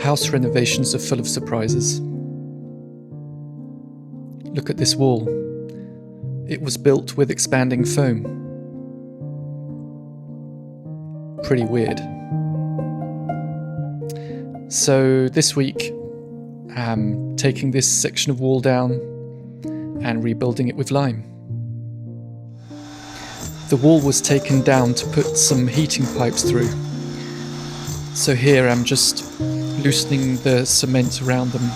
House renovations are full of surprises. Look at this wall. It was built with expanding foam. Pretty weird. So this week, I'm taking this section of wall down and rebuilding it with lime. The wall was taken down to put some heating pipes through. So here I'm just loosening the cement around them.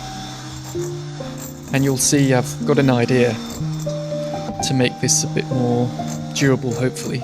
And you'll see I've got an idea to make this a bit more durable, hopefully.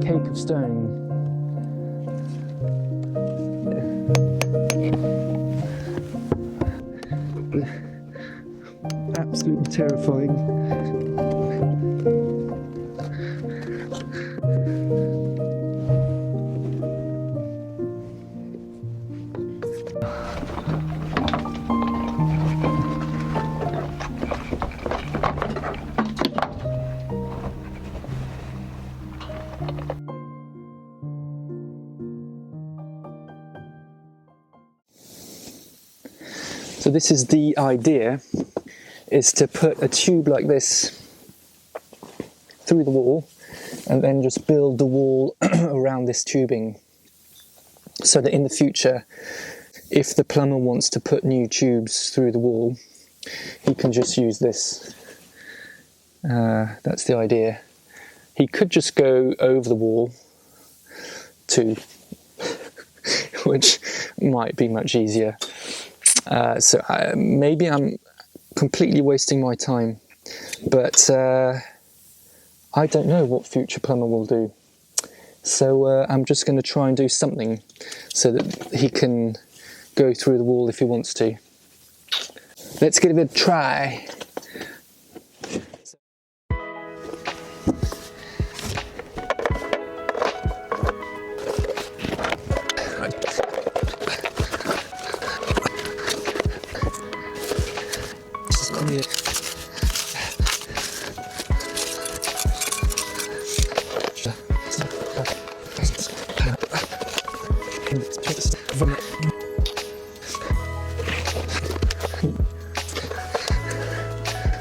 Cake of stone. Absolutely terrifying. So this is the idea, is to put a tube like this through the wall and then just build the wall around this tubing, so that in the future, if the plumber wants to put new tubes through the wall, he can just use this. That's the idea. He could just go over the wall too, which might be much easier. So maybe I'm completely wasting my time, but I don't know what future plumber will do. So I'm just going to try and do something so that he can go through the wall if he wants to. Let's give it a try.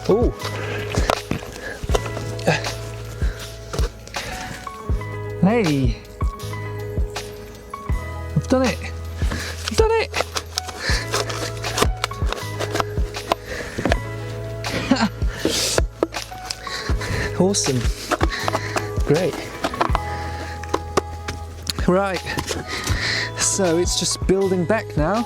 Oh! Hey! I've done it! I've done it! Awesome. Great. Right. So it's just building back now.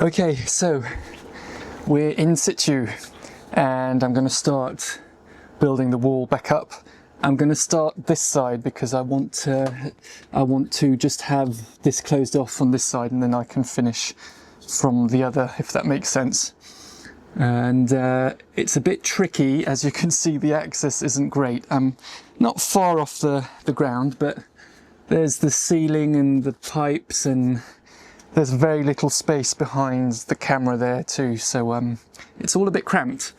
Okay, so we're in situ and I'm going to start building the wall back up. I'm going to start this side because I want to just have this closed off on this side, and then I can finish from the other, if that makes sense. And it's a bit tricky, as you can see. The access isn't great. I'm not far off the ground, but there's the ceiling and the pipes, and there's very little space behind the camera there too, so it's all a bit cramped,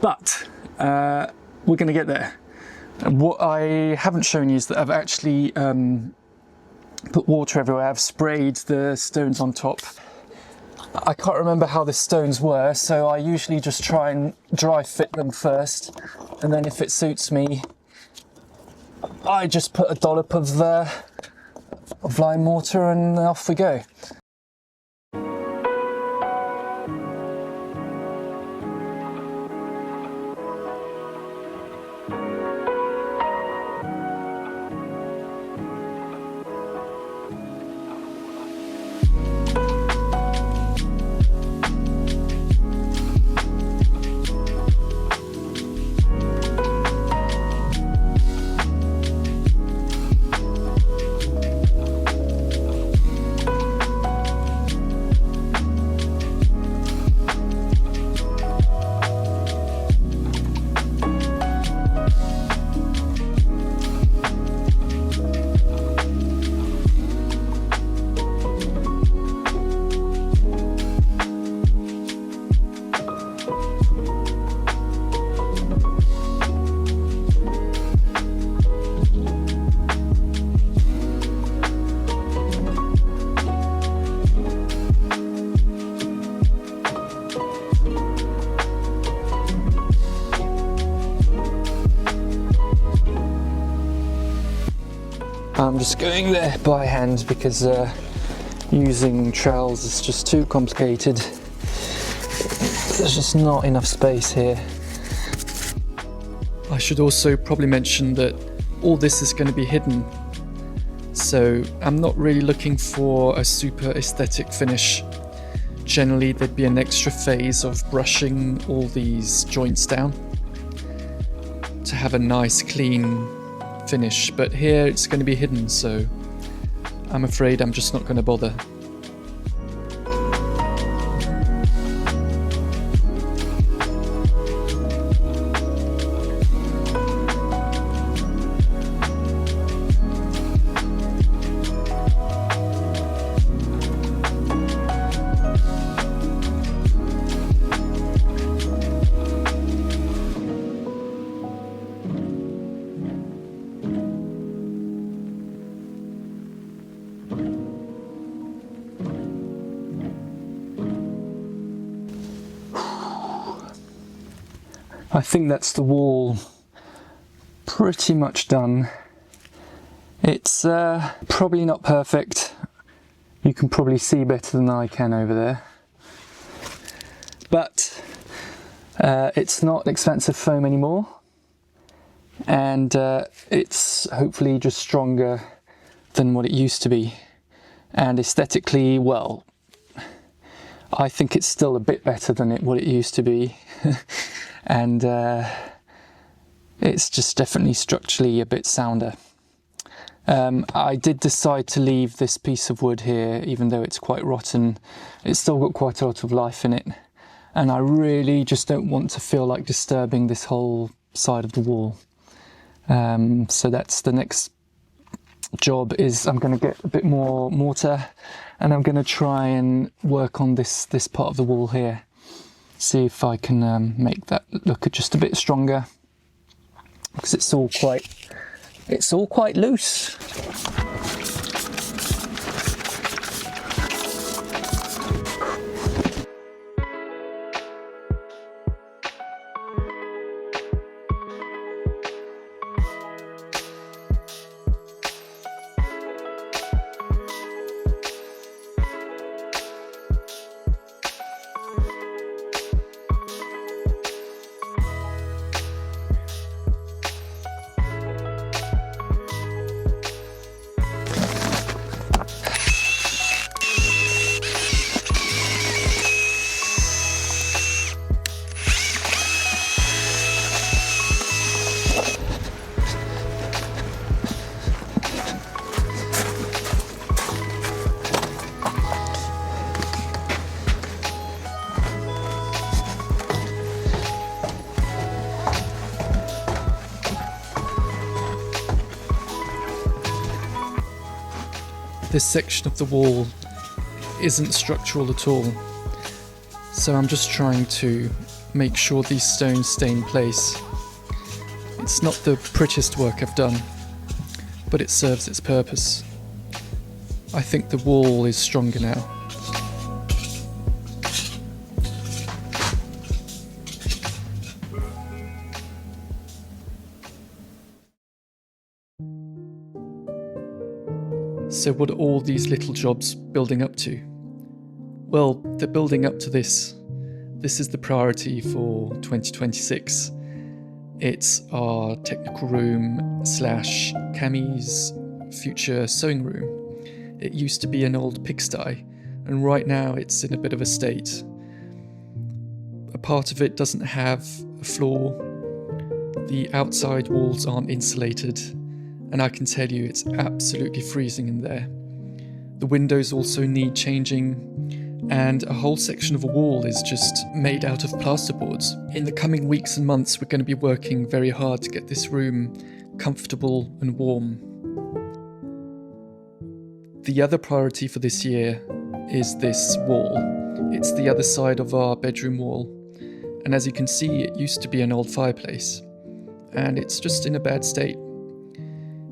but we're going to get there. What I haven't shown you is that I've actually put water everywhere. I've sprayed the stones on top I can't remember how the stones were, so I usually just try and dry fit them first, and then if it suits me, I just put a dollop of lime mortar and off we go. I'm just going there by hand because using trowels is just too complicated. There's just not enough space here. I should also probably mention that all this is going to be hidden, so I'm not really looking for a super aesthetic finish. Generally there'd be an extra phase of brushing all these joints down to have a nice clean finish, but here it's going to be hidden, so I'm afraid I'm just not going to bother. I think that's the wall pretty much done. It's probably not perfect. You can probably see better than I can over there. But it's not expensive foam anymore. And it's hopefully just stronger than what it used to be. And aesthetically, well, I think it's still a bit better than what it used to be. And it's just definitely structurally a bit sounder. I did decide to leave this piece of wood here, even though it's quite rotten. It's still got quite a lot of life in it, and I really just don't want to feel like disturbing this whole side of the wall. So that's the next job, is I'm going to get a bit more mortar, and I'm going to try and work on this part of the wall here. See if I can make that look just a bit stronger, because it's all quite loose. This section of the wall isn't structural at all, so I'm just trying to make sure these stones stay in place. It's not the prettiest work I've done, but it serves its purpose. I think the wall is stronger now. So what are all these little jobs building up to? Well, they're building up to this. This is the priority for 2026. It's our technical room / Cammie's future sewing room. It used to be an old pigsty, and right now it's in a bit of a state. A part of it doesn't have a floor, the outside walls aren't insulated, and I can tell you it's absolutely freezing in there. The windows also need changing, and a whole section of a wall is just made out of plasterboards. In the coming weeks and months, we're going to be working very hard to get this room comfortable and warm. The other priority for this year is this wall. It's the other side of our bedroom wall, and as you can see, it used to be an old fireplace, and it's just in a bad state.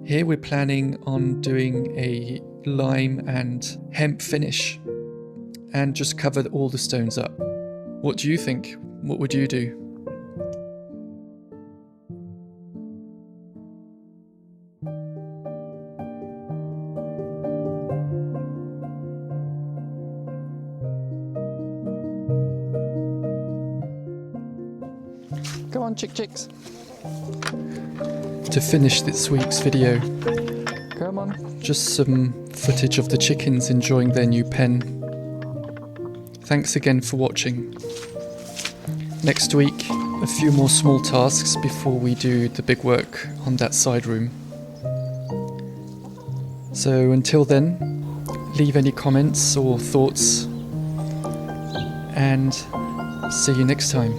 Here we're planning on doing a lime and hemp finish and just cover all the stones up. What do you think? What would you do? Go on, chicks. To finish this week's video, come on, just some footage of the chickens enjoying their new pen. Thanks again for watching. Next week, a few more small tasks before we do the big work on that side room. So until then, leave any comments or thoughts, and see you next time.